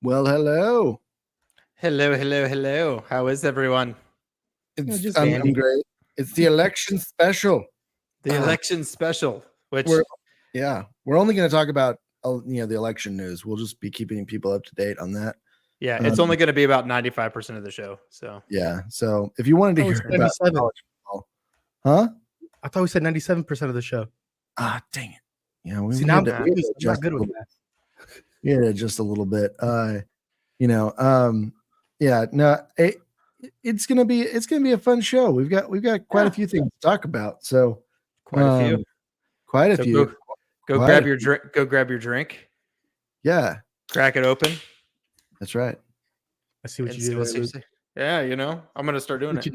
Well, hello. Hello. How is everyone? I'm great. It's the election special. The election special, which We're only going to talk about the election news. We'll just be keeping people up to date on that. it's only going to be about 95% of the show. So So if you wanted to hear about college football, I thought we said 97% of the show. Ah, dang it! Yeah, we not good with that. Yeah, just a little bit. It's gonna be a fun show. We've got quite a few things to talk about. So quite a few. Go grab your drink. Go grab your drink. Yeah. Crack it open. That's right. I see what you do. Yeah, I'm gonna start doing it.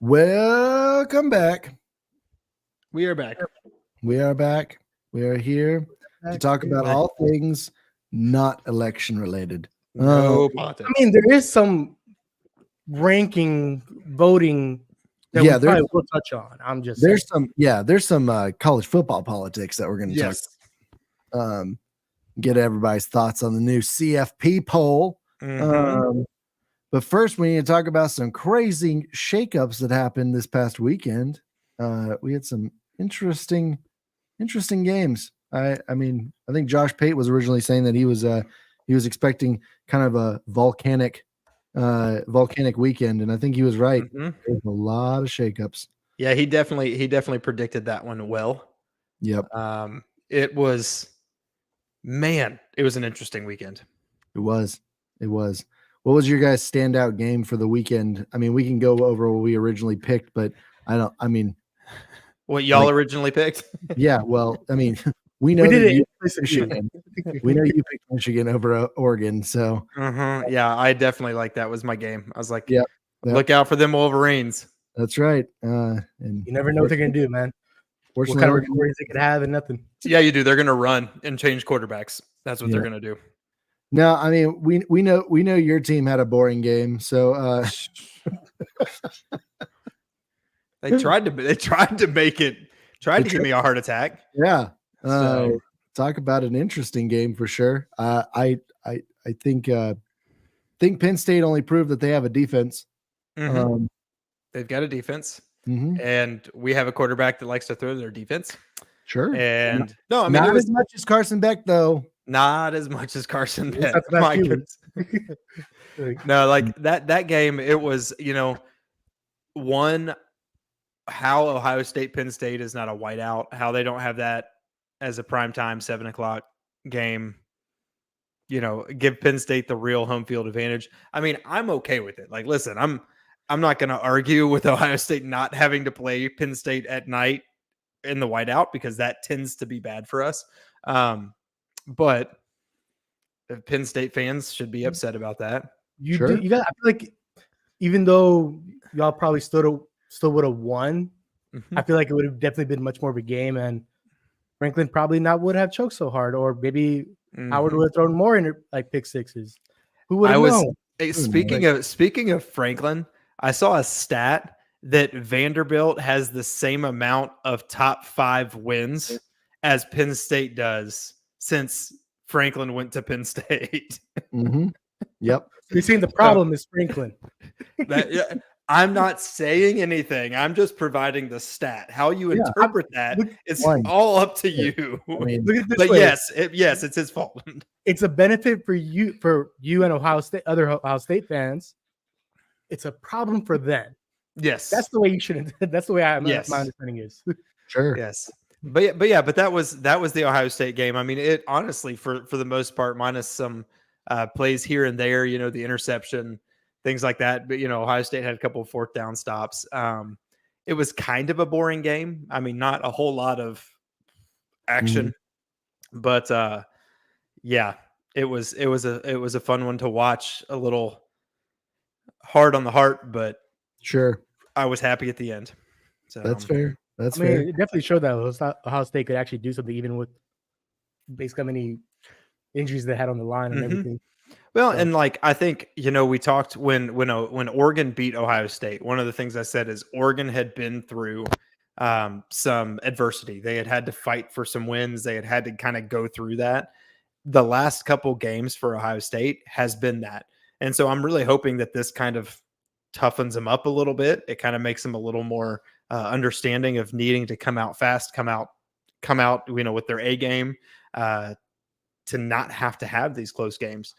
Welcome back. We are back. We are here to talk about all things not election related. No politics. I mean, there is some ranking voting that we probably will touch on. I'm just there's some college football politics that we're going to talk. Get everybody's thoughts on the new CFP poll. But first, we need to talk about some crazy shakeups that happened this past weekend. We had some interesting games. I think Josh Pate was originally saying that he was expecting kind of a volcanic weekend, and I think he was right. There's a lot of shakeups. Yeah, he definitely predicted that one well. Yep. It was an interesting weekend. It was. What was your guys' standout game for the weekend? I mean, we can go over what we originally picked, but what y'all originally picked? Yeah, well, I mean, we know you picked Michigan. We know you picked Michigan over Oregon, so yeah, I definitely like that was my game. I was like, yep. Look out for them Wolverines. That's right. And you never know what they're gonna do, man. What kind of recordings they could have and nothing. Yeah, you do. They're gonna run and change quarterbacks. That's what they're gonna do. No, I mean we know your team had a boring game, so they tried to give me a heart attack. Yeah. Talk about an interesting game for sure. I think Penn State only proved that they have a defense. They've got a defense, and we have a quarterback that likes to throw their defense. Sure. And not as much as Carson Beck, though. Not as much as Carson Beck. My goodness. No, like that game, it was, one, how Ohio State Penn State is not a whiteout, how they don't have that as a primetime 7:00 game. Give Penn State the real home field advantage. I mean, I'm okay with it. Like, listen, I'm not going to argue with Ohio State not having to play Penn State at night in the whiteout because that tends to be bad for us. But Penn State fans should be upset about that. I feel like even though y'all probably still would have won, I feel like it would have definitely been much more of a game, and Franklin probably not would have choked so hard, or maybe Howard would have thrown more in like pick sixes. Who would have known? Speaking of Franklin, I saw a stat that Vanderbilt has the same amount of top 5 wins as Penn State does since Franklin went to Penn State. Yep. You're saying the problem is Franklin. I'm not saying anything. I'm just providing the stat. How you interpret that is all up to you. I mean, look at this way. Yes, it's his fault. It's a benefit for you and Ohio State, other Ohio State fans. It's a problem for them. Yes, that's the way you should. That's the way my understanding is. Sure. Yes. But that was the Ohio State game. I mean, it honestly, for the most part, minus some plays here and there, the interception, things like that. But Ohio State had a couple of 4th down stops. It was kind of a boring game. I mean, not a whole lot of action, but it was a fun one to watch. A little hard on the heart, but sure, I was happy at the end. So that's fair. That's fair. It definitely showed that Ohio State could actually do something, even with basically how many injuries they had on the line and everything. Well, and like I think we talked when Oregon beat Ohio State. One of the things I said is Oregon had been through some adversity. They had to fight for some wins. They had to kind of go through that. The last couple games for Ohio State has been that, and so I'm really hoping that this kind of toughens them up a little bit. It kind of makes them a little more understanding of needing to come out fast, come out, with their A game to not have to have these close games.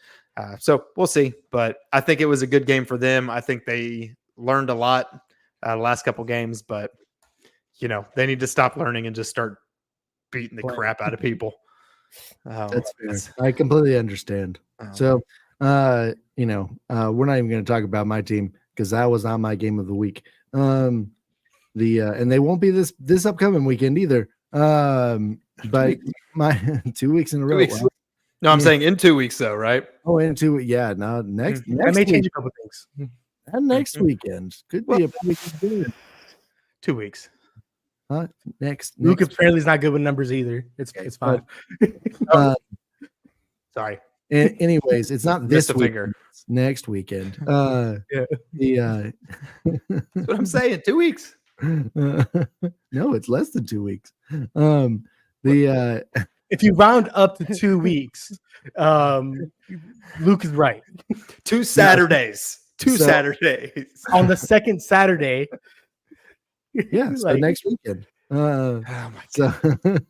So we'll see, but I think it was a good game for them. I think they learned a lot the last couple games, but they need to stop learning and just start beating the crap out of people. That's fair. I completely understand. So, we're not even going to talk about my team because that was not my game of the week. And they won't be this upcoming weekend either. But my 2 weeks in a row. No, I'm saying in 2 weeks though, right? Oh, in 2 weeks. Yeah, no, next I may change a couple things. And next weekend could be a pretty good game. 2 weeks. Next. Luke apparently is not good with numbers either. It's fine. Sorry. Anyways, it's not this weekend. Finger. It's next weekend. That's what I'm saying. 2 weeks. No, it's less than 2 weeks. If you round up to 2 weeks, Luke is right. 2 Saturdays. Saturdays. On the second Saturday. Yeah, so next weekend. Oh my God.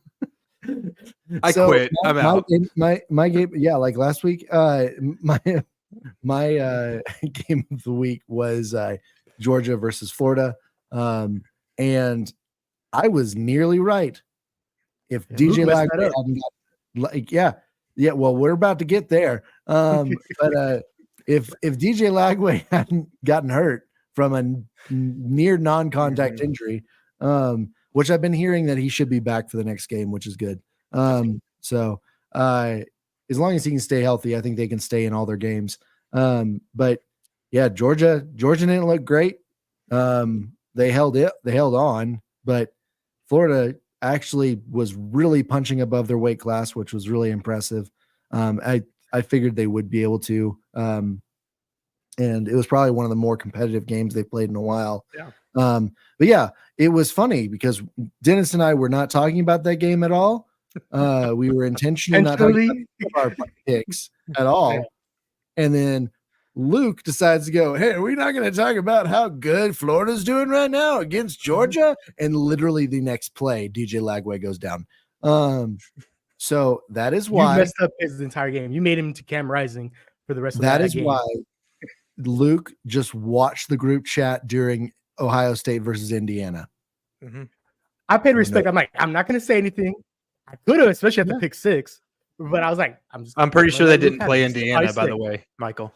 I quit. I'm out. My game, yeah, like last week, my game of the week was Georgia versus Florida. And I was nearly right. If DJ Lagway hadn't got, well, we're about to get there. But if DJ Lagway hadn't gotten hurt from a near non-contact injury, which I've been hearing that he should be back for the next game, which is good. So as long as he can stay healthy, I think they can stay in all their games. But yeah, Georgia didn't look great. They held on, but Florida actually was really punching above their weight class, which was really impressive. I figured they would be able to. And it was probably one of the more competitive games they've played in a while. Yeah. But yeah, it was funny because Dennis and I were not talking about that game at all. We were intentionally not talking about our picks at all. Yeah. And then Luke decides to go, hey, are we not going to talk about how good Florida's doing right now against Georgia? And literally the next play, DJ Lagway goes down. So that is why you messed up his entire game. You made him to Cam Rising for the rest of that game. Why Luke just watched the group chat during Ohio State versus Indiana. Mm-hmm. I paid respect. I'm like, I'm not going to say anything. I could have, especially at the pick 6, but I was like, I'm pretty sure they didn't play Indiana, by the way, Michael.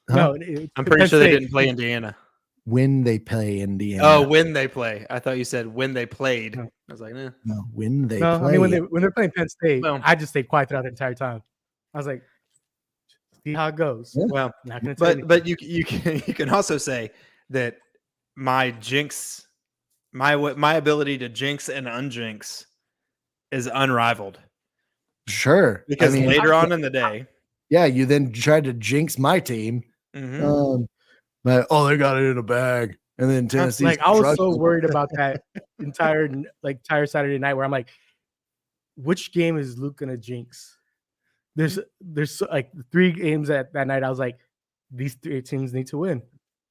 Huh? No, I'm pretty sure they didn't play Indiana. When they play Indiana. Oh, when they play. I thought you said when they played. No. I was like, No, when they play. I mean, when they're playing Penn State, I just stayed quiet throughout the entire time. I was like, see how it goes. Yeah. Well, but you can also say that my jinx, my ability to jinx and unjinx is unrivaled. Sure. Because later on in the day. Yeah, you then tried to jinx my team. Mm-hmm. They got it in a bag. And then Tennessee. I was so worried about that entire Saturday night where I'm like, which game is Luke gonna jinx? There's like 3 games that night. I was like, these 3 teams need to win.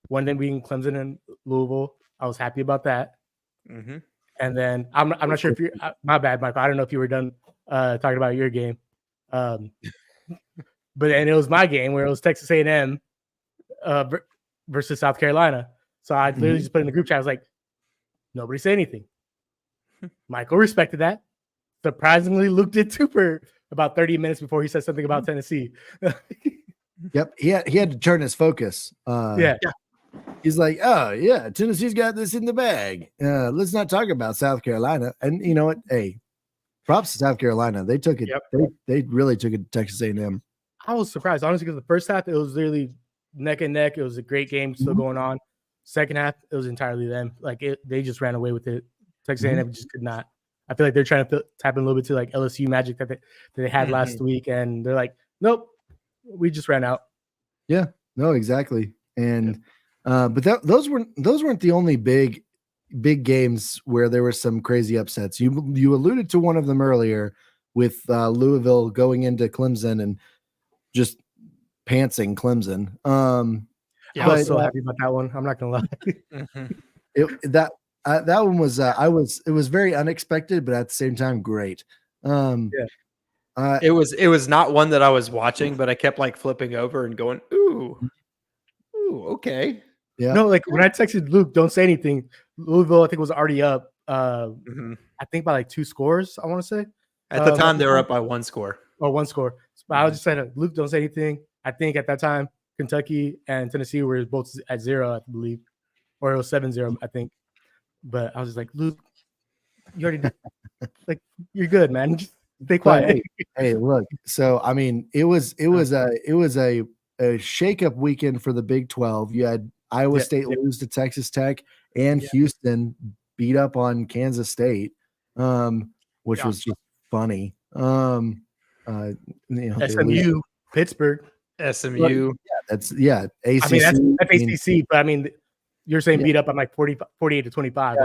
One then being Clemson and Louisville. I was happy about that. Mm-hmm. And then I'm not sure if you're my bad, Michael. I don't know if you were done talking about your game. But then it was my game where it was Texas A&M versus South Carolina. So I literally just put in the group chat. I was like, nobody say anything. Michael respected that. Surprisingly, Luke did too for about 30 minutes before he said something about Tennessee. Yep. He had to turn his focus. Yeah. He's like, oh, yeah, Tennessee's got this in the bag. Let's not talk about South Carolina. And you know what? Hey, props to South Carolina. They took it. Yep. They really took it to Texas A&M. I was surprised, honestly, because the first half, it was really neck and neck. It was a great game still going on. Second half, it was entirely them. Like, they just ran away with it. Texas A&M just could not. I feel like they're trying to tap in a little bit to like LSU magic that they had last week, and they're like, nope, we just ran out. Yeah, no, exactly. And but those weren't the only big games where there were some crazy upsets. You alluded to one of them earlier with Louisville going into Clemson and just pantsing Clemson. I was so happy about that one. I'm not gonna lie. That one was it was very unexpected, but at the same time great. It was not one that I was watching, but I kept like flipping over and going, ooh, okay. Yeah. No, like when I texted Luke, don't say anything. Louisville, I think, was already up. I think by like 2 scores. I want to say at the time they were up by 1 score or 1 score. But I was just saying, Luke, don't say anything. I think at that time Kentucky and Tennessee were both at 0, I believe, or it was 7-0, I think. But I was just like, Luke, you already like you're good, man. Just stay quiet. Hey, look. So I mean, it was a shakeup weekend for the Big 12. You had Iowa State lose to Texas Tech, and Houston beat up on Kansas State, which was just funny. SMU, Pittsburgh, SMU. That's ACC. I mean, that's ACC, but I mean, you're saying beat up on like 48 to 25.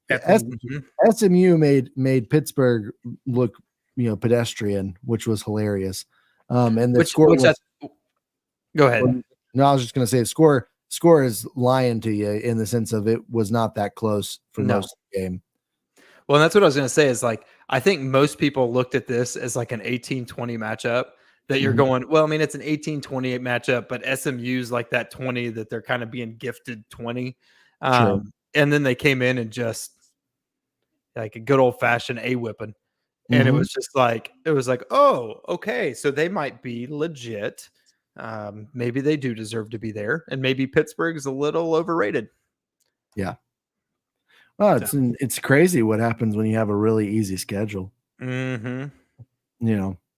That's SMU made Pittsburgh look, pedestrian, which was hilarious. And the score was, go ahead. No, I was just going to say the score is lying to you in the sense of it was not that close for most of the game. Well, and that's what I was going to say is like, I think most people looked at this as like an 18-20 matchup that you're going, well, I mean, it's an 18-28 matchup, but SMU's like that 20 that they're kind of being gifted 20. And then they came in and just like a good old fashioned whipping. And it was just like, oh, okay. So they might be legit. Maybe they do deserve to be there. And maybe Pittsburgh's a little overrated. Yeah. Well, it's crazy what happens when you have a really easy schedule.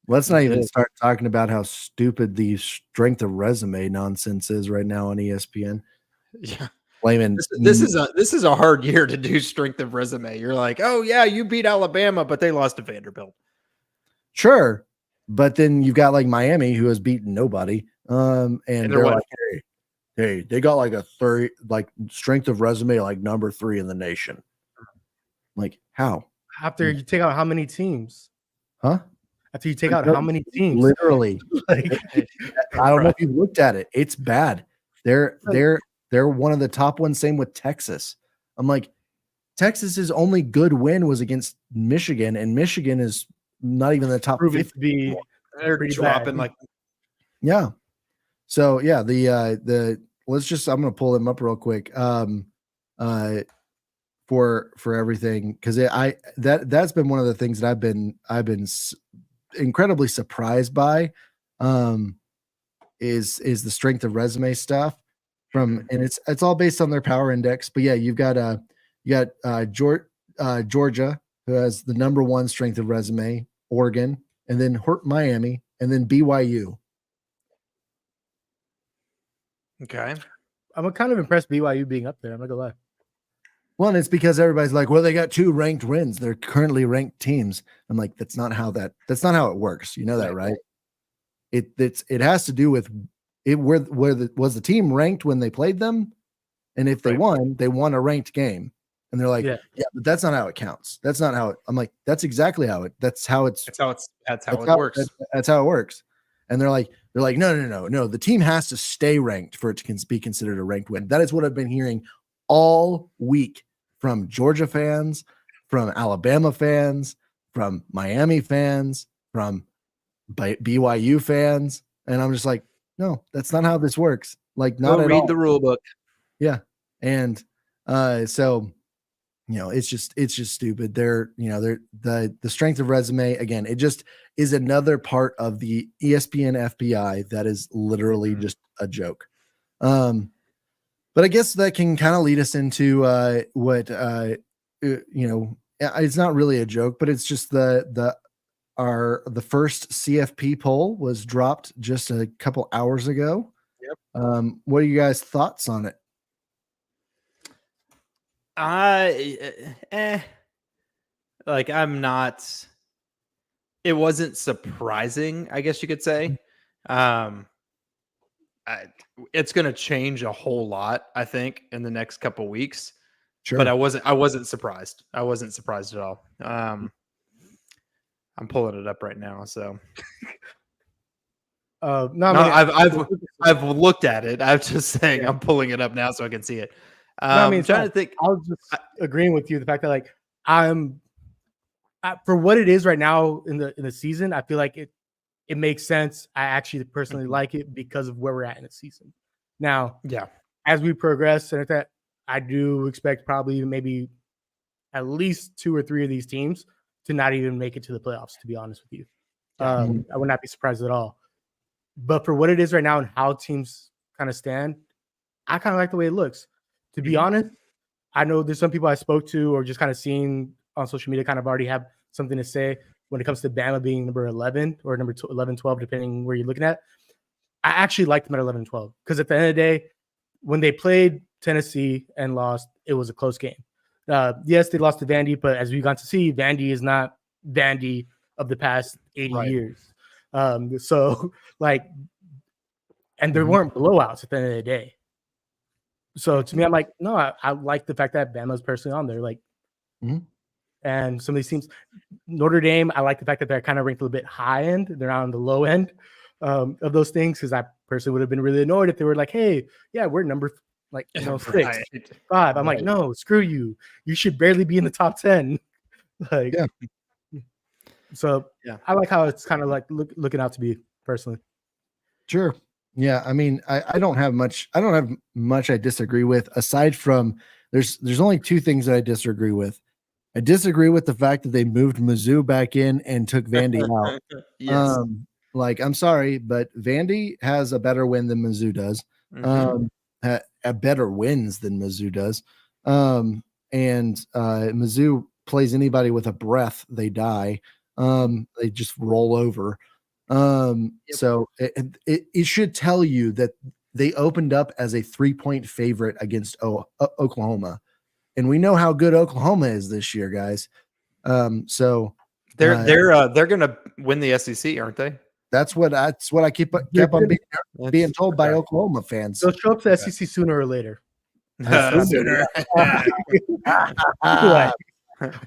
Let's not even start talking about how stupid the strength of resume nonsense is right now on ESPN. Yeah. Blaming this is a hard year to do strength of resume. You're like, oh yeah, you beat Alabama, but they lost to Vanderbilt. Sure. But then you've got like Miami who has beaten nobody. And they're like, hey, they got like a 30 like strength of resume, like number 3 in the nation. Like how? After you take out how many teams? Huh? After you take out how many teams? Literally. Like, I don't know if you've looked at it. It's bad. They're one of the top ones. Same with Texas. I'm like, Texas's only good win was against Michigan, and Michigan is not even the top 50. They're dropping like, yeah. So yeah, the let's just, I'm gonna pull them up real quick. For everything, because that's been one of the things that I've been incredibly surprised by, is the strength of resume stuff and it's all based on their power index. But yeah, you got Georgia, who has the number 1 strength of resume, Oregon, and then Miami, and then BYU. Okay. I'm kind of impressed BYU being up there. I'm not gonna lie. Well, and it's because everybody's like, well, they got 2 ranked wins. They're currently ranked teams. I'm like, that's not how it works. You know that, right? It has to do with it. Was the team ranked when they played them? And if they won a ranked game. And they're like, yeah, but that's not how it counts. That's not how it. I'm like, that's exactly how it. That's how it works. That's how it works. And they're like, no. The team has to stay ranked for it to be considered a ranked win. That is what I've been hearing all week from Georgia fans, from Alabama fans, from Miami fans, from BYU fans. And I'm just like, no, that's not how this works. Like, not at all. Read the rule book. Yeah. And so, it's just stupid. They're the strength of resume, again, it just is another part of the ESPN FPI that is literally just a joke. But I guess that can kind of lead us into what it's not really a joke, but it's just the first CFP poll was dropped just a couple hours ago. Yep. What are you guys' thoughts on it? Like I'm not. It wasn't surprising, I guess you could say. It's going to change a whole lot, I think, in the next couple weeks. Sure. But I wasn't surprised. I wasn't surprised at all. I'm pulling it up right now. So I've looked at it. I'm just saying I'm pulling it up now so I can see it. I'm trying to think. I was just agreeing with you. The fact that like for what it is right now in the season, I feel like it makes sense. I actually personally like it because of where we're at in the season. Now, as we progress and that, I do expect probably maybe at least 2 or 3 of these teams to not even make it to the playoffs, to be honest with you. I would not be surprised at all. But for what it is right now and how teams kind of stand, I kind of like the way it looks. To be honest, I know there's some people I spoke to or just kind of seen on social media kind of already have something to say when it comes to Bama being number 11 or number 11, 12, depending where you're looking at. I actually liked them at 11, 12 because at the end of the day, when they played Tennessee and lost, it was a close game. Yes, they lost to Vandy, but as we got to see, Vandy is not Vandy of the past 80 years. So like, and there weren't blowouts at the end of the day. So to me, I'm like, no, I like the fact that Bama's personally on there. Like, and some of these teams, Notre Dame, I like the fact that they're kind of ranked a little bit high end. They're not on the low end of those things because I personally would have been really annoyed if they were like, hey, yeah, we're number 6, 5. I'm like, no, screw you. You should barely be in the top 10. Like, so I like how it's kind of like looking out to be personally. Sure. Yeah. I mean, I don't have much I disagree with aside from there's only 2 things that I disagree with. I disagree with the fact that they moved Mizzou back in and took Vandy out. Like, I'm sorry, but Vandy has a better win than Mizzou does. A better wins than Mizzou does. And Mizzou plays anybody with a breath, they die. They just roll over. So it should tell you that they opened up as a 3-point favorite against Oklahoma. And we know how good Oklahoma is this year, guys. So they're going to win the SEC, aren't they? That's what I kept on being told by Oklahoma fans. They'll show up to SEC sooner or later. Sooner.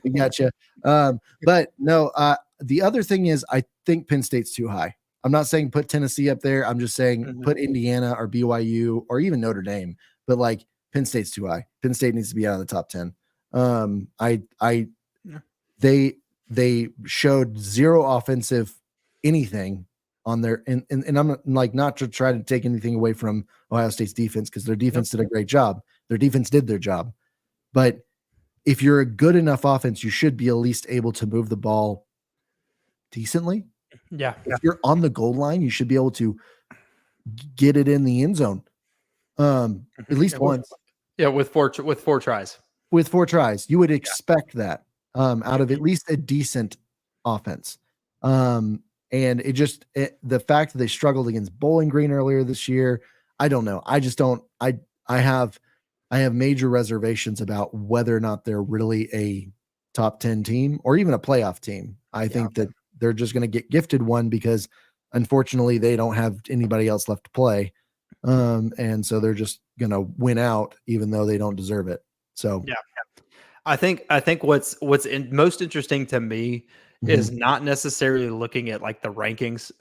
We got you. But no, the other thing is I think Penn State's too high. I'm not saying put Tennessee up there. I'm just saying put Indiana or BYU or even Notre Dame. But like Penn State's too high. Penn State needs to be out of the top 10. They showed 0 offensive anything on their and I'm like not to try to take anything away from Ohio State's defense because their defense did a great job. Their defense did their job. But if you're a good enough offense, you should be at least able to move the ball decently. Yeah. If you're on the goal line, you should be able to get it in the end zone. At least once. Yeah, with 4 tries. With 4 tries. You would expect that out of at least a decent offense. And the fact that they struggled against Bowling Green earlier this year, I don't know. I just don't. I have major reservations about whether or not they're really a top 10 team or even a playoff team. I think that they're just going to get gifted one because unfortunately they don't have anybody else left to play. And so they're just going to win out even though they don't deserve it. So I think what's most interesting to me is not necessarily looking at like the rankings.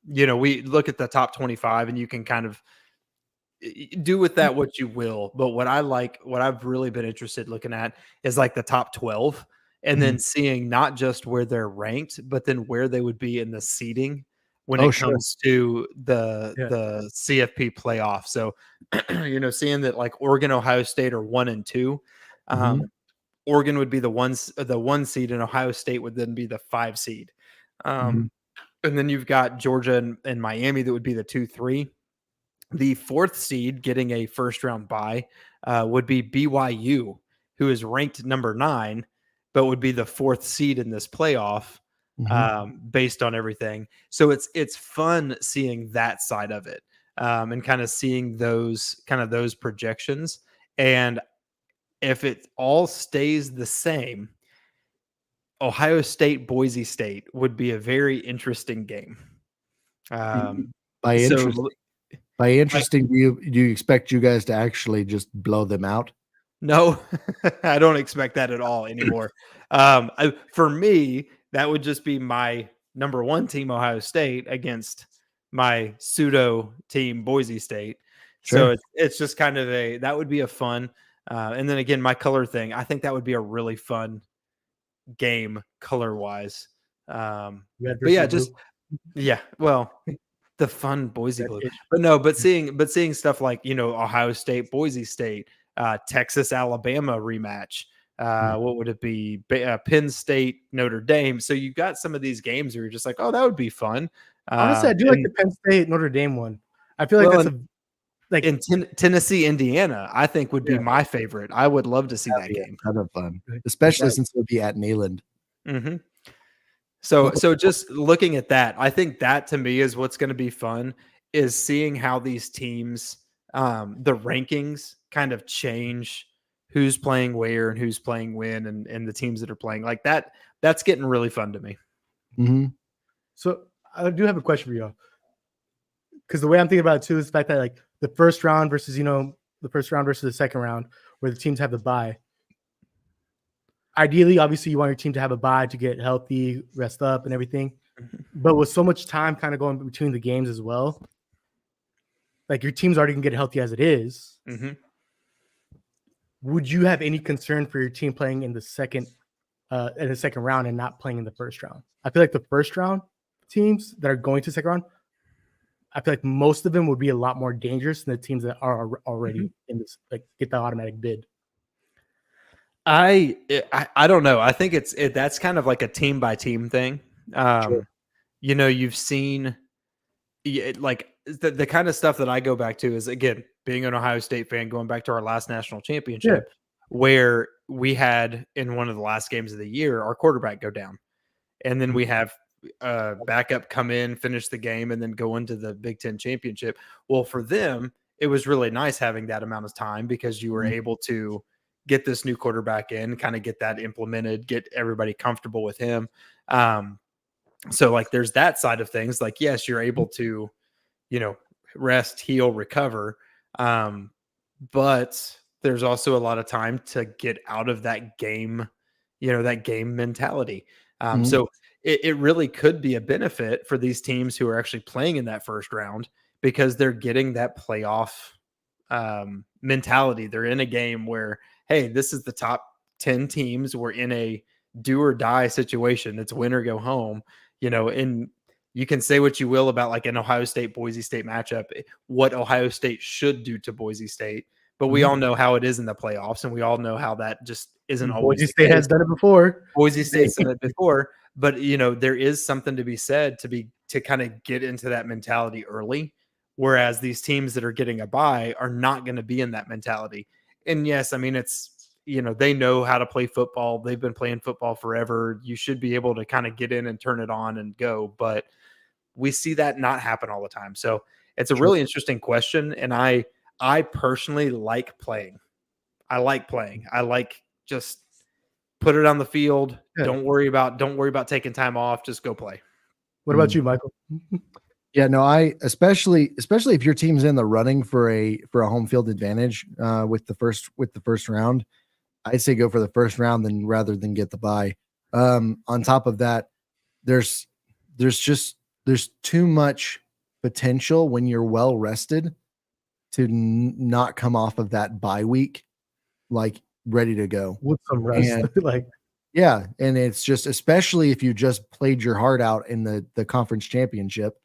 We look at the top 25 and you can kind of do with that what you will. But what I've really been interested looking at is like the top 12 and then seeing not just where they're ranked, but then where they would be in the seeding when it comes to the CFP playoff. So, seeing that like Oregon, Ohio State are 1 and 2, Oregon would be the 1 seed and Ohio State would then be the 5 seed. And then you've got Georgia and Miami that would be the 2, 3. The 4th seed getting a first round bye would be BYU, who is ranked number 9, but would be the 4th seed in this playoff based on everything. So it's fun seeing that side of it and kind of seeing those projections. And if it all stays the same, Ohio State, Boise State would be a very interesting game. By interesting, do you expect you guys to actually just blow them out? No, I don't expect that at all anymore. For me, that would just be my number one team, Ohio State, against my pseudo team, Boise State. Sure. So it's just kind of that would be a fun. And then again, my color thing, I think that would be a really fun game color wise. But yeah, well, the fun Boise blue, but seeing stuff like, Ohio State, Boise State, Texas, Alabama rematch. What would it be? Penn State, Notre Dame. So you've got some of these games where you're just like, oh, that would be fun. Honestly, I do like the Penn State Notre Dame one. I feel like that's in Tennessee, Indiana, I think would be my favorite. I would love to see that game. A ton of fun, especially since it would be at Neyland. Mm-hmm. So just looking at that, I think that to me is what's going to be fun, is seeing how these teams, the rankings kind of change who's playing where and who's playing when, and the teams that are playing like that. That's getting really fun to me. Mm-hmm. So I do have a question for y'all, because the way I'm thinking about it too is the fact that like the first round versus the second round, where the teams have the bye. Ideally, obviously, you want your team to have a bye to get healthy, rest up, and everything. But with so much time kind of going between the games as well, like your team's already going to get healthy as it is. Mm-hmm. Would you have any concern for your team playing in the second round and not playing in the first round? I feel like the first round teams that are going to the second round, I feel like most of them would be a lot more dangerous than the teams that are already in this, like, get the automatic bid. I don't know. I think that's kind of like a team by team thing. Sure. You've seen like the kind of stuff that I go back to is, again, being an Ohio State fan, going back to our last national championship, where we had in one of the last games of the year, our quarterback go down. And then we have backup come in, finish the game, and then go into the Big Ten championship. Well, for them, it was really nice having that amount of time, because you were able to get this new quarterback in, kind of get that implemented, get everybody comfortable with him. So like there's that side of things. Like, yes, you're able to, rest, heal, recover. But there's also a lot of time to get out of that game, that game mentality. So it really could be a benefit for these teams who are actually playing in that first round, because they're getting that playoff mentality. They're in a game where, hey, this is the top 10 teams. We're in a do or die situation. It's win or go home, and you can say what you will about like an Ohio State, Boise State matchup, what Ohio State should do to Boise State, but we all know how it is in the playoffs, and we all know how that just isn't always. Boise State has done it before. Boise State's done it before, but there is something to be said to kind of get into that mentality early, whereas these teams that are getting a bye are not going to be in that mentality. And yes, I mean, it's, they know how to play football. They've been playing football forever. You should be able to kind of get in and turn it on and go, but we see that not happen all the time. So it's a really interesting question. And I personally like playing. I like just put it on the field. Yeah. Don't worry about taking time off. Just go play. What about you, Michael? Yeah, no, I especially if your team's in the running for a home field advantage with the first round, I'd say go for the first round rather than get the bye. On top of that, there's too much potential when you're well rested to not come off of that bye week like ready to go with some rest. And it's just, especially if you just played your heart out in the conference championship.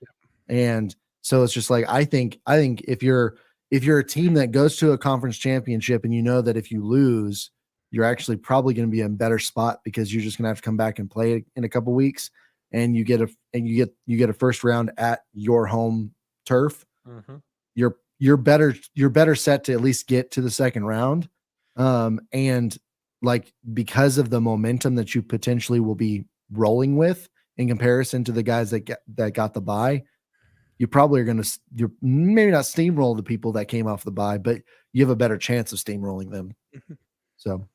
And so it's just like, I think if you're a team that goes to a conference championship and you know that if you lose, you're actually probably going to be in a better spot, because you're just going to have to come back and play in a couple weeks, and you get a first round at your home turf. Mm-hmm. You're better set to at least get to the second round. And like, because of the momentum that you potentially will be rolling with in comparison to the guys that got the bye, you probably you're maybe not steamroll the people that came off the bye, but you have a better chance of steamrolling them. Mm-hmm. So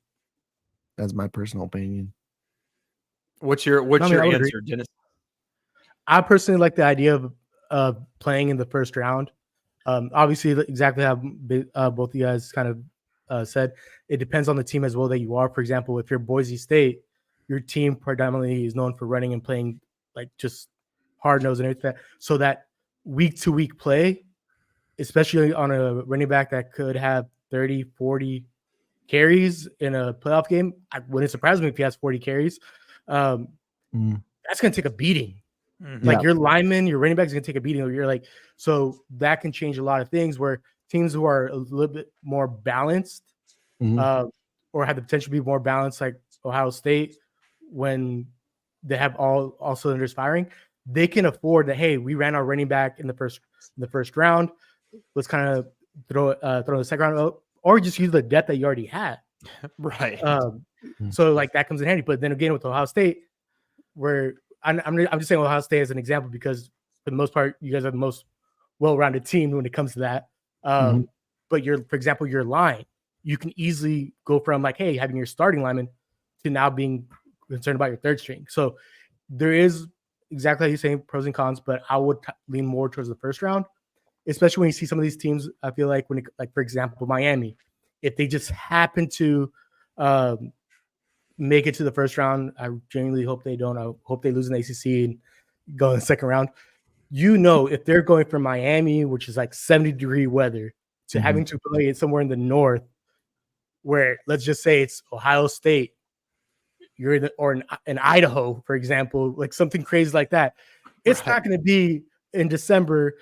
that's my personal opinion. What's your answer, Dennis? I personally like the idea of playing in the first round. Obviously, exactly how both of you guys kind of said, it depends on the team as well that you are. For example, if you're Boise State, your team predominantly is known for running and playing like just hard nose and everything. So that week to week play, especially on a running back that could have 30, 40 carries in a playoff game, I wouldn't surprise me if he has 40 carries. That's going to take a beating. Like your lineman, your running back is going to take a beating. You're like, so that can change a lot of things where teams who are a little bit more balanced or have the potential to be more balanced, like Ohio State, when they have all cylinders firing, they can afford that. Hey, we ran our running back in the first round. Let's kind of throw the second round, or just use the depth that you already had. Right. So like that comes in handy. But then again, with Ohio State, where I'm just saying Ohio State as an example because for the most part, you guys are the most well-rounded team when it comes to that. But for example, your line, you can easily go from like, hey, having your starting lineman to now being concerned about your third string. So there is exactly how you're saying pros and cons, but I would lean more towards the first round, especially when you see some of these teams. I feel like for example, Miami, if they just happen to make it to the first round, I genuinely hope they don't. I hope they lose in the ACC and go in the second round. If they're going from Miami, which is like 70-degree weather, to having to play it somewhere in the north, where let's just say it's Ohio State, or in Idaho, for example, like something crazy like that. It's not going to be in December,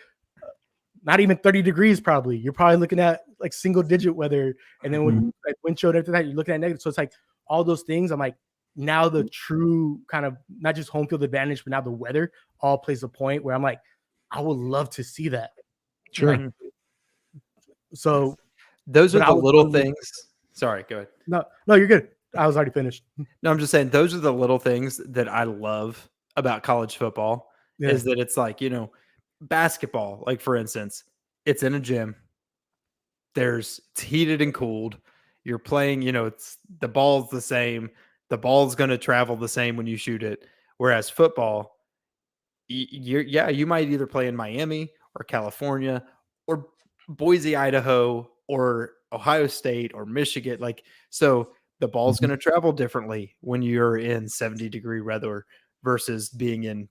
not even 30 degrees probably. You're probably looking at like single-digit weather, and then with like wind chill and everything that, you're looking at negative. So it's like all those things. I'm like, now the true kind of not just home field advantage, but now the weather all plays a point where I'm like, I would love to see that. Sure. Like, so those are the little things. Sorry, go ahead. No, you're good. I was already finished. No, I'm just saying those are the little things that I love about college football is that it's like, basketball, like for instance, it's in a gym. It's heated and cooled. You're playing, it's the ball's the same. The ball's going to travel the same when you shoot it. Whereas football, you might either play in Miami or California or Boise, Idaho, or Ohio State or Michigan. Like, so the ball's going to travel differently when you're in 70-degree weather versus being in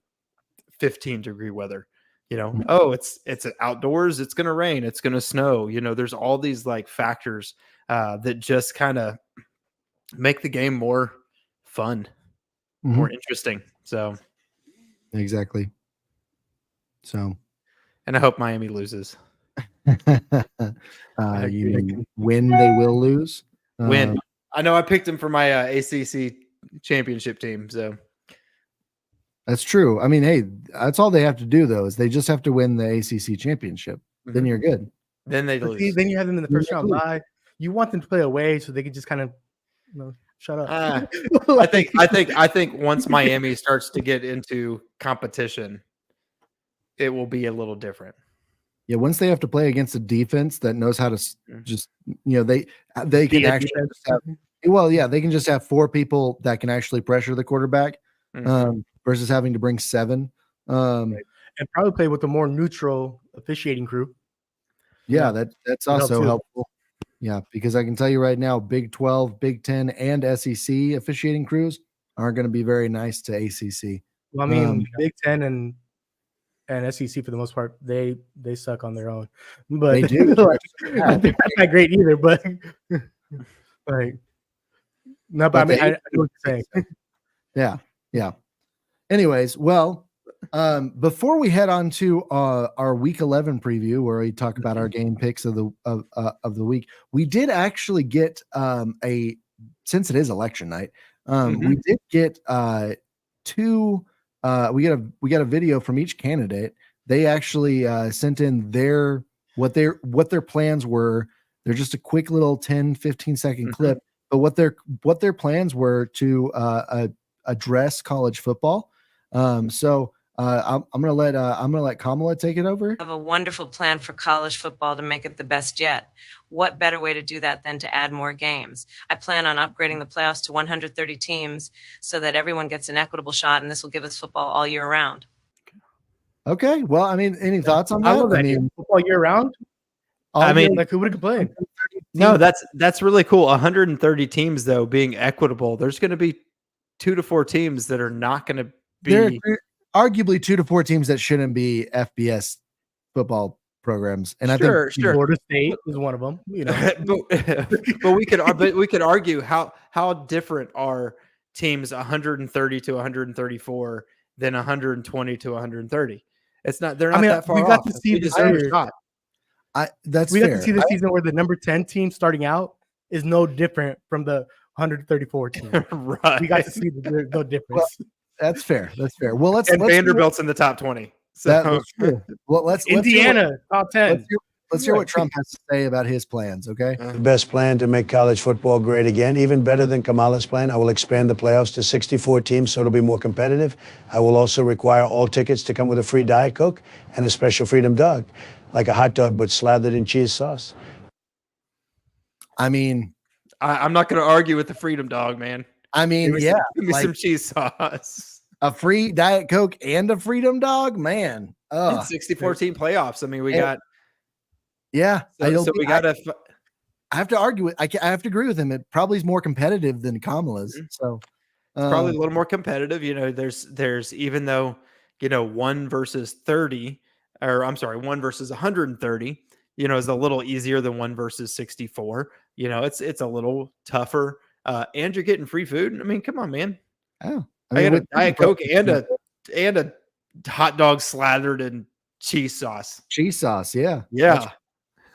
15-degree weather. It's outdoors. It's going to rain. It's going to snow. There's all these like factors that just kind of make the game more fun, more interesting. So exactly. So, and I hope Miami loses. You mean when they will lose? Win. I know I picked them for my ACC championship team. So that's true. I mean, hey, that's all they have to do though, is they just have to win the ACC championship. Then you're good. Then they lose. Then you have them in the first round bye. You want them to play away so they can just kind of, shut up. I think once Miami starts to get into competition, it will be a little different. Yeah, once they have to play against a defense that knows how to just, they can actually they can just have 4 people that can actually pressure the quarterback versus having to bring 7. And probably play with a more neutral officiating crew. Yeah, that's also helpful. Yeah, because I can tell you right now, Big 12, Big 10, and SEC officiating crews aren't going to be very nice to ACC. Well, I mean, Big 10 and SEC for the most part, they suck on their own. But they do. They're not great either. But like, no, but I mean, I know what you're saying. Yeah. Anyways, well, before we head on to our Week 11 preview, where we talk about our game picks of the week, we did actually get since it is election night, we did get 2. We got a video from each candidate. They actually sent in what their plans were. They're just a quick little 10-15 second clip, but what their plans were to address college football. So I'm gonna let Kamala take it over. Have a wonderful plan for college football to make it the best yet. What better way to do that than to add more games? I plan on upgrading the playoffs to 130 teams so that everyone gets an equitable shot, and this will give us football all year round. Okay. Well, I mean, any thoughts on that? I love that. I mean, football year round. I mean, like, who would complain? No, that's really cool. 130 teams though being equitable. There's going to be 2 to 4 teams that are not going to be. There are arguably 2 to 4 teams that shouldn't be FBS football programs, and I think Florida State is one of them. You know, but we could argue how different are teams 130 to 134 than 120 to 130. It's not. They're not that far off. We got to see this shot. That's we fair. got to see the season where the number 10 team starting out is no different from the 134 team. Right. We got to see no difference. Well, that's fair. That's fair. Well, let's Vanderbilt's in the top 20. So that's true. Well, let's Indiana top 10. Let's hear what Trump has to say about his plans. Okay. The best plan to make college football great again, even better than Kamala's plan. I will expand the playoffs to 64 teams so it'll be more competitive. I will also require all tickets to come with a free Diet Coke and a special Freedom Dog, like a hot dog but slathered in cheese sauce. I mean, I'm not going to argue with the Freedom Dog, man. I mean, give me some cheese sauce. A free Diet Coke and a Freedom Dog, man. 64 team playoffs. I mean, we got. Yeah, so we got to. I have to argue with. I have to agree with him. It probably is more competitive than Kamala's. Mm-hmm. So it's probably a little more competitive. You know, there's even though 1 versus 30, or I'm sorry, 1 versus 130. Is a little easier than 1 versus 64. It's a little tougher. And you're getting free food. I mean, come on, man. Oh, I got a Diet Coke and a hot dog slathered in cheese sauce. Cheese sauce, yeah.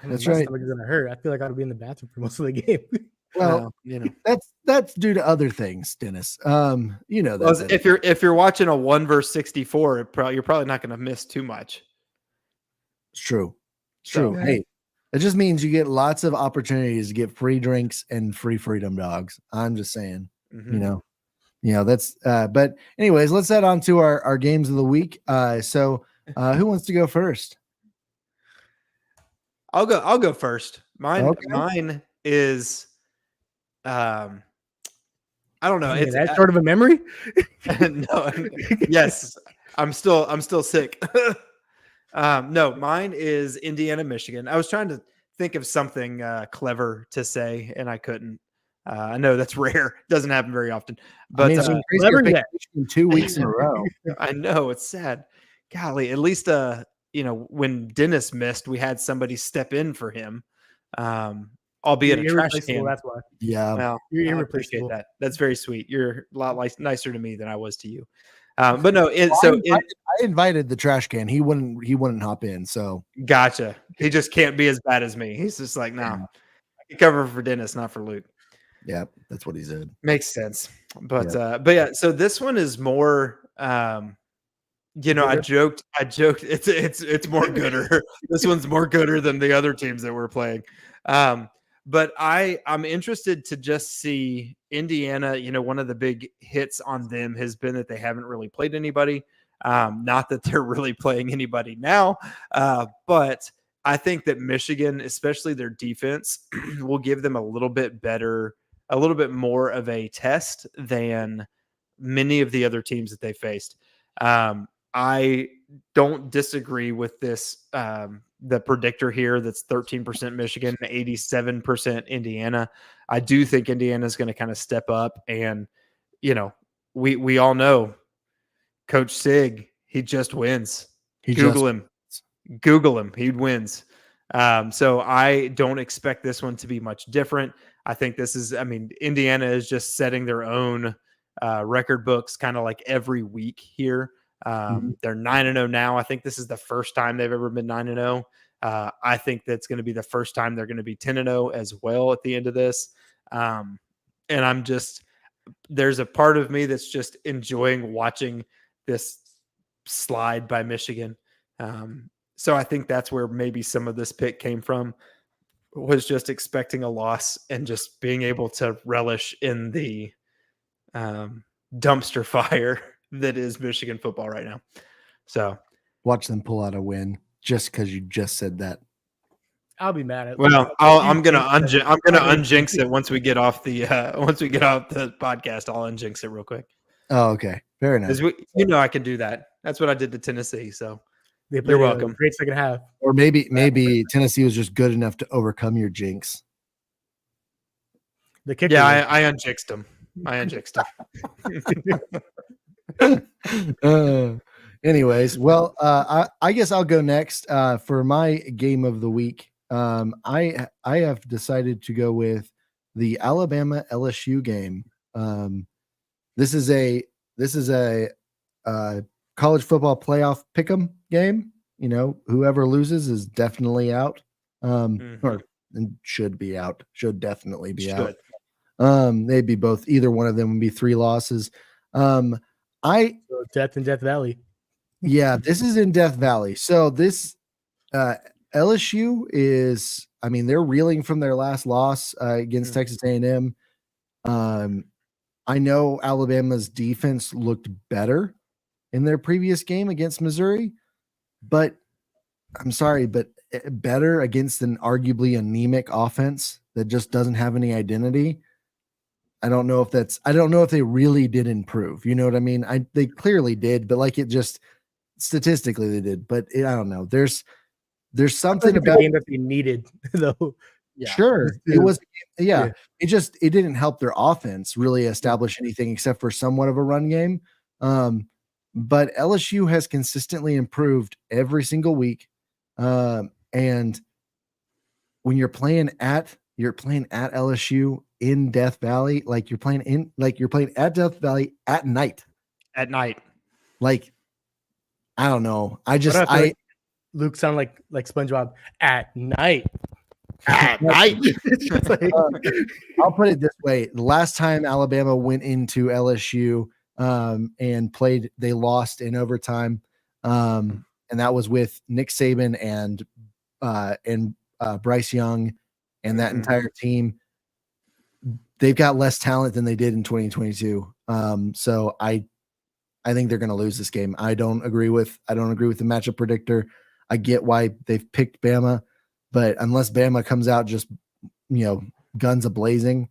That's right. My stomach is gonna hurt. I feel like I gotta be in the bathroom for most of the game. Well, that's due to other things, Dennis. That if you're watching a 1 versus 64, you're probably not going to miss too much. It's true. It's true. Hey, it just means you get lots of opportunities to get free drinks and free Freedom Dogs. I'm just saying, that's. But anyways, let's head on to our games of the week. So who wants to go first? I'll go first. Mine is I don't know. It's that sort of a memory. No. Yes. I'm still sick. No, mine is Indiana, Michigan. I was trying to think of something clever to say and I couldn't. I know that's rare. Doesn't happen very often. But clever 2 weeks in a row. I know it's sad. Golly, at least when Dennis missed, we had somebody step in for him, albeit a trash can. That's why. Yeah, well, I appreciate that. That's very sweet. You're a lot nicer to me than I was to you. But no, I invited the trash can. He wouldn't hop in. So gotcha. He just can't be as bad as me. He's just like, no, I can cover for Dennis, not for Luke. Yeah, that's what he said. Makes sense. But yeah. So this one is more. I joked. It's more gooder. This one's more gooder than the other teams that we're playing. But I'm interested to just see Indiana. One of the big hits on them has been that they haven't really played anybody. Not that they're really playing anybody now, but I think that Michigan, especially their defense, will give them a little bit more of a test than many of the other teams that they faced. I don't disagree with this. The predictor here that's 13% Michigan, 87% Indiana. I do think Indiana is going to kind of step up, and we all know Coach Sig. He just wins. Google him. He wins. So I don't expect this one to be much different. I think Indiana is just setting their own record books kind of like every week here. They're 9-0 now. I think this is the first time they've ever been 9-0. I think that's going to be the first time they're going to be 10-0 as well at the end of this. And there's a part of me that's just enjoying watching this slide by Michigan. So I think that's where maybe some of this pick came from, was just expecting a loss and just being able to relish in the dumpster fire that is Michigan football right now. So watch them pull out a win just because you just said that. I'll be mad at. Well, I'm gonna unjinx it once we get off the podcast. I'll unjinx it real quick. Oh, okay, fair enough. I can do that. That's what I did to Tennessee. So you're welcome. Great second half. Or maybe Tennessee was just good enough to overcome your jinx. The kicker. Yeah, I unjixed him. Anyways, well, I guess I'll go next for my game of the week. I have decided to go with the Alabama LSU game. This is a college football playoff pick'em game. You know, whoever loses is definitely out, or should be out. Should definitely be out. They'd be both. Either one of them would be 3 losses. So Death in Death Valley. Yeah, this is in Death Valley. So this LSU is, I mean, they're reeling from their last loss against Texas A&M. I know Alabama's defense looked better in their previous game against Missouri, but I'm sorry, but better against an arguably anemic offense that just doesn't have any identity. I don't know if they really did improve. You know what I mean? They clearly did, but like it just statistically they did, but I don't know. There's something about the game that they needed though. Yeah. Sure. It was, yeah. It didn't help their offense really establish anything except for somewhat of a run game. But LSU has consistently improved every single week. And when you're playing at LSU in Death Valley, you're playing at Death Valley at night. Like, I don't know. Luke sound like SpongeBob at night. At night. I'll put it this way: the last time Alabama went into LSU and played, they lost in overtime, and that was with Nick Saban and Bryce Young and that entire team. They've got less talent than they did in 2022. So I think they're going to lose this game. I don't agree with the matchup predictor. I get why they've picked Bama, but unless Bama comes out just, guns a-blazing,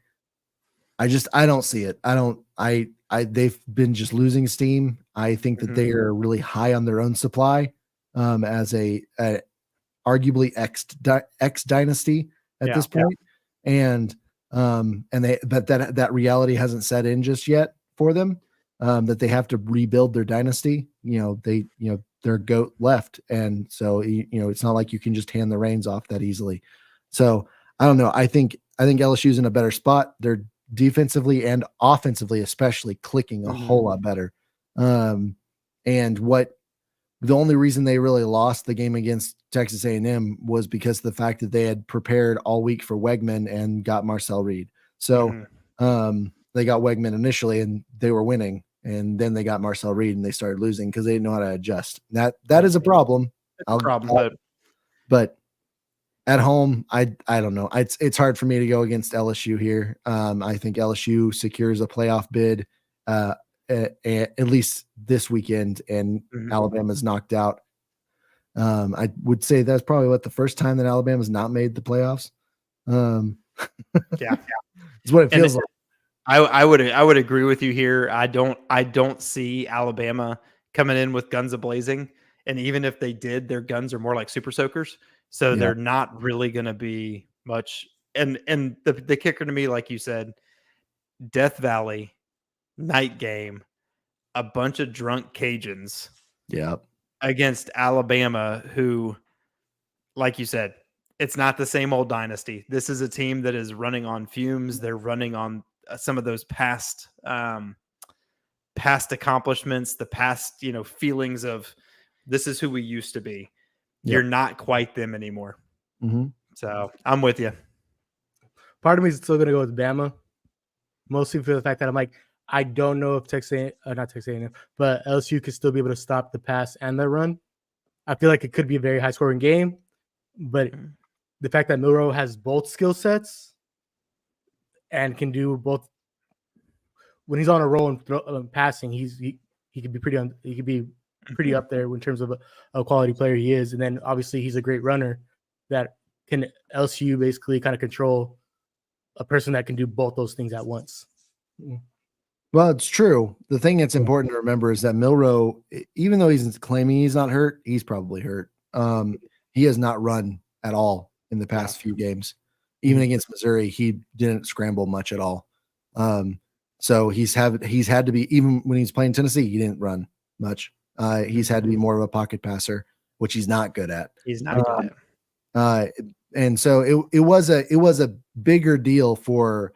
I don't see it. They've been just losing steam. I think that they are really high on their own supply as a arguably X dynasty at this point. And that reality hasn't set in just yet for them, that they have to rebuild their dynasty. Their GOAT left. And so, it's not like you can just hand the reins off that easily. So I don't know. I think LSU's in a better spot. They're defensively and offensively, especially clicking a whole lot better. And the only reason they really lost the game against Texas A&M was because of the fact that they had prepared all week for Wegman and got Marcel Reed. So they got Wegman initially and they were winning. And then they got Marcel Reed and they started losing because they didn't know how to adjust. That is a problem. But at home, I don't know. It's hard for me to go against LSU here. I think LSU secures a playoff bid at least this weekend, and Alabama's knocked out. I would say that's probably the first time that Alabama's not made the playoffs. Yeah, it's what it feels like. I would agree with you here. I don't see Alabama coming in with guns a-blazing, and even if they did, their guns are more like super soakers, so they're not really going to be much. And the kicker to me, like you said, Death Valley night game, a bunch of drunk Cajuns, against Alabama, who, like you said, it's not the same old dynasty. This is a team that is running on fumes. They're running on some of those past accomplishments, the past, feelings of this is who we used to be. You're not quite them anymore. So I'm with you. Part of me is still going to go with Bama, mostly for the fact that I'm like, I don't know if not Texas A&M, but LSU could still be able to stop the pass and the run. I feel like it could be a very high scoring game, but the fact that Milroe has both skill sets and can do both when he's on a roll and passing, he could be pretty up there in terms of a quality player he is. And then obviously he's a great runner that can LSU basically kind of control a person that can do both those things at once. Well, it's true. The thing that's important to remember is that Milroe, even though he's claiming he's not hurt, he's probably hurt. He has not run at all in the past few games. Even against Missouri, he didn't scramble much at all. So he's had to be, even when he's playing Tennessee, he didn't run much. He's had to be more of a pocket passer, which he's not good at. He's not good at. And so it was a bigger deal for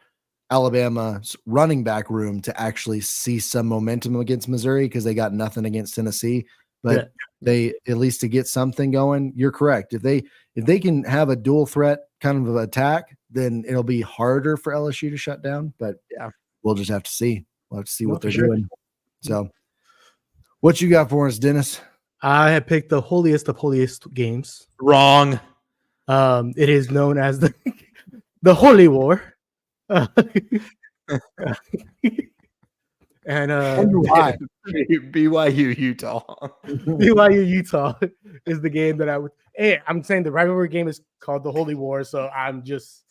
Alabama's running back room to actually see some momentum against Missouri because they got nothing against Tennessee, but they at least to get something going. You're correct. If they can have a dual threat kind of attack, then it'll be harder for LSU to shut down. But we'll just have to see. We'll have to see what they're doing. So, what you got for us, Dennis? I have picked the holiest of holiest games. Wrong. It is known as the Holy War. And why? BYU Utah. BYU Utah is the game that I'm saying the rivalry game is called the Holy War, so I'm just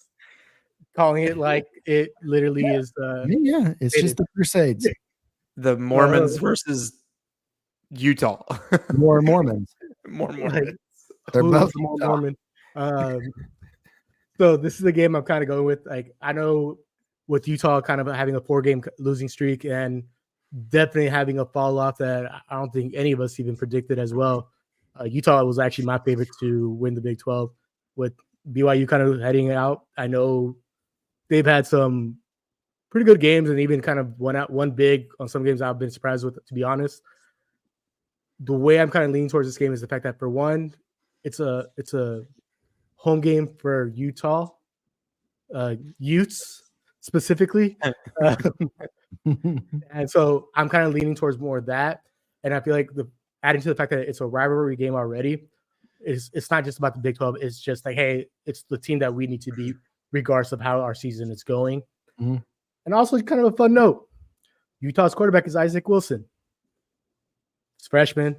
calling it like it literally is. It's just the Crusades. The Mormons versus Utah. More Mormons. More Mormons. They're both more Mormon. So this is the game I'm kind of going with. Like, I know with Utah kind of having a 4-game losing streak and definitely having a fall off that I don't think any of us even predicted as well. Utah was actually my favorite to win the Big 12. With BYU kind of heading out, I know they've had some pretty good games and even kind of won big on some games I've been surprised with, to be honest. The way I'm kind of leaning towards this game is the fact that, for one, it's a home game for Utah, Utes specifically. And so I'm kind of leaning towards more of that. And I feel like adding to the fact that it's a rivalry game already, it's not just about the Big 12. It's just like, hey, it's the team that we need to beat regardless of how our season is going. Mm-hmm. And also kind of a fun note, Utah's quarterback is Isaac Wilson. He's a freshman.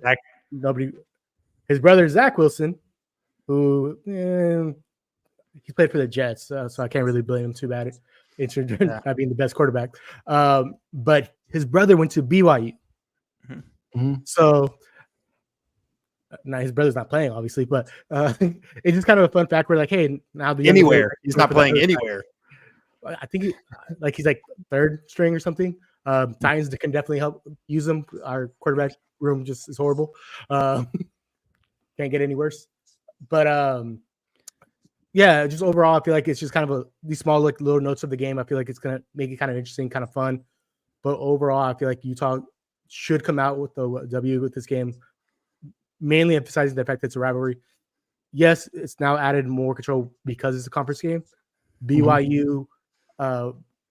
His brother is Zach Wilson, who he played for the Jets, so I can't really blame him too bad not being the best quarterback. But his brother went to BYU. Mm-hmm. So now his brother's not playing, obviously, but it's just kind of a fun fact. We're like, hey, now he's not playing anywhere. I think he's like third string or something. Titans can definitely help use him. Our quarterback room just is horrible. Can't get any worse. But just overall, I feel like it's just kind of these small little notes of the game. I feel like it's gonna make it kind of interesting, kind of fun. But overall, I feel like Utah should come out with the W with this game, mainly emphasizing the fact that it's a rivalry. Yes, it's now added more control because it's a conference game. BYU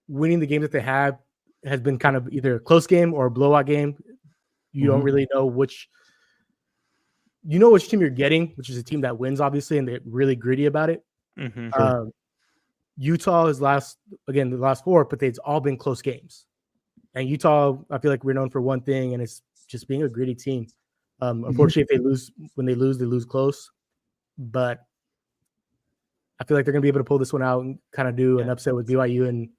winning the game that they have has been kind of either a close game or a blowout game. You don't really know which team you're getting, which is a team that wins, obviously, and they're really gritty about it. Utah is the last 4, but it's all been close games. And Utah, I feel like we're known for one thing, and it's just being a gritty team. Unfortunately, when they lose close. But I feel like they're going to be able to pull this one out and kind of do an upset with BYU, and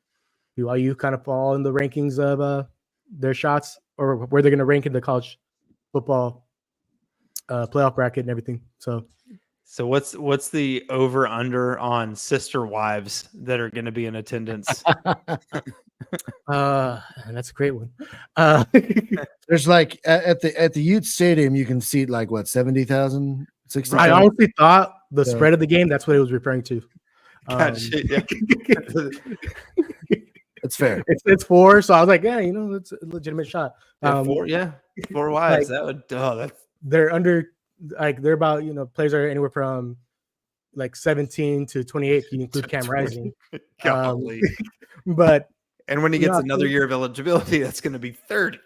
BYU kind of fall in the rankings of their shots or where they're going to rank in the college football playoff bracket and everything. So what's the over under on sister wives that are going to be in attendance? That's a great one. There's like at the Ute Stadium, you can seat like what 70,000, 60,000. I honestly thought the spread of the game, that's what it was referring to. That's fair. It's 4, so I was like, it's a legitimate shot. 4 wives. That would they're under, like, they're about, players are anywhere from like 17 to 28 if you include Cam Rising. But and when he gets another year of eligibility, that's going to be 30.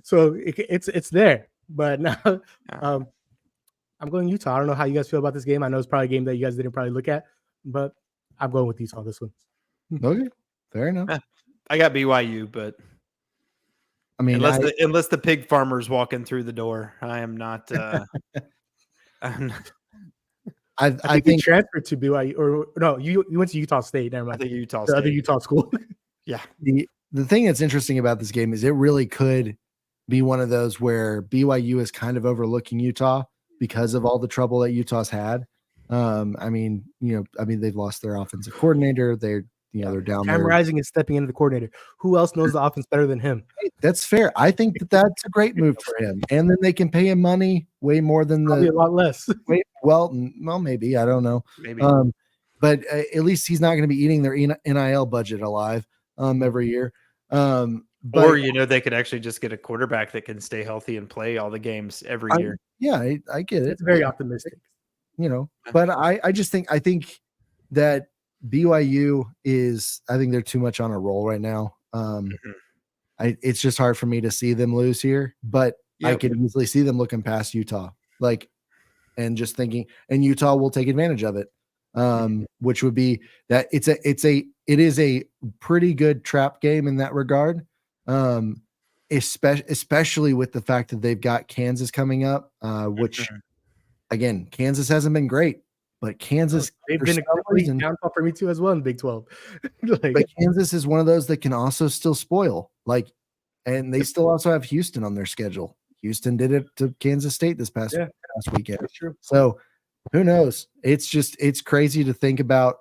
So it's there. But now I'm going Utah. I don't know how you guys feel about this game. I know it's probably a game that you guys didn't probably look at, but I'm going with Utah on this one. Okay, fair enough. I got BYU, but I mean, unless the pig farmer's walking through the door, I am not. I think he transferred to BYU, or no, you went to Utah State. Never mind. I think Utah the State. other Utah school. Yeah. The thing that's interesting about this game is it really could be one of those where BYU is kind of overlooking Utah because of all the trouble that Utah's had. I mean, they've lost their offensive coordinator. They're down there. Cam Rising is stepping into the coordinator. Who else knows the offense better than him? That's fair. I think that's a great move for him. And then they can pay him money way more than Probably a lot less. Well, maybe. I don't know. Maybe. But at least he's not going to be eating their NIL budget alive every year. Or they could actually just get a quarterback that can stay healthy and play all the games every year. Yeah, I get it. It's very optimistic. But I think that BYU I think they're too much on a roll right now. It's just hard for me to see them lose here, but I could easily see them looking past Utah, and just thinking, and Utah will take advantage of it. Which would be that it is a pretty good trap game in that regard. Especially with the fact that they've got Kansas coming up, which again, Kansas hasn't been great, but Kansas they've been a complete downfall for me too as well in Big 12. But Kansas is one of those that can also still spoil, and they still also have Houston on their schedule. Houston did it to Kansas State this past weekend. That's true. So who knows? It's crazy to think about.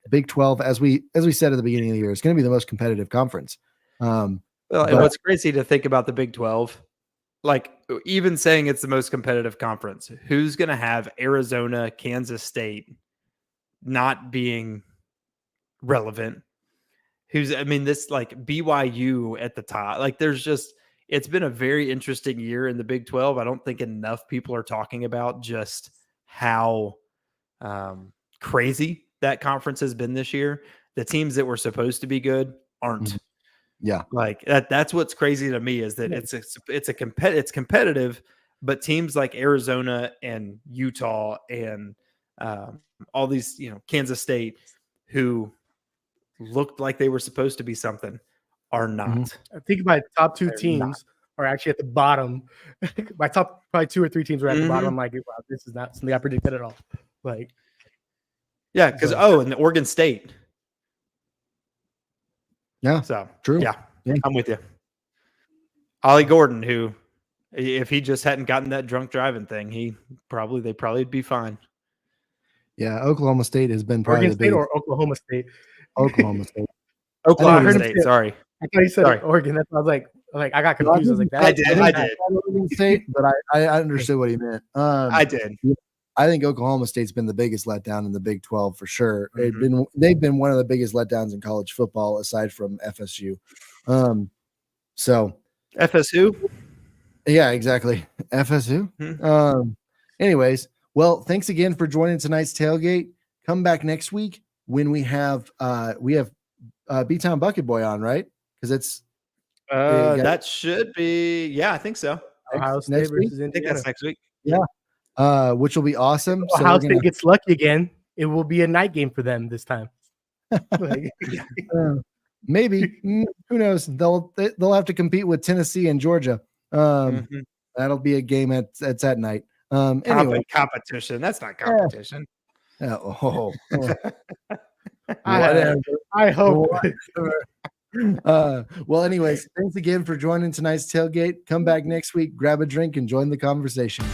Big 12, as we said at the beginning of the year, it's going to be the most competitive conference. What's crazy to think about the Big 12, even saying it's the most competitive conference, who's going to have Arizona, Kansas State not being relevant? This BYU at the top. It's been a very interesting year in the Big 12. I don't think enough people are talking about just how crazy that conference has been this year. The teams that were supposed to be good aren't. Yeah. That's what's crazy to me is that it's competitive, but teams like Arizona and Utah and all these, Kansas State, who looked like they were supposed to be something, are not. I think my top two teams are actually at the bottom. My top probably 2 or 3 teams were at the bottom. I'm like, wow, this is not something I predicted at all. And the Oregon State. Yeah. So true. Yeah, I'm with you. Ollie Gordon, who, if he just hadn't gotten that drunk driving thing, they'd probably be fine. Yeah, Oklahoma State has been probably Oregon State or Oklahoma State. Oklahoma State. Oklahoma State. Sorry, I thought he said Oregon. That's what I was like. I got confused. I was like, I did. Oregon State, but I understood what he meant. I did. I think Oklahoma State's been the biggest letdown in the Big 12 for sure. They've been one of the biggest letdowns in college football aside from FSU. So FSU? Yeah, exactly. FSU. Anyways, well, thanks again for joining tonight's tailgate. Come back next week when we have B-Town Bucket Boy on, right? Because it's that should be, I think so. Ohio State versus Indiana. I think that's next week. Yeah. Which will be awesome. If Ohio State gets lucky again, it will be a night game for them this time. Maybe. Who knows? They'll have to compete with Tennessee and Georgia. That'll be a game at night. Anyway. Competition. That's not competition. I hope. Well, anyways, thanks again for joining tonight's tailgate. Come back next week, grab a drink, and join the conversation.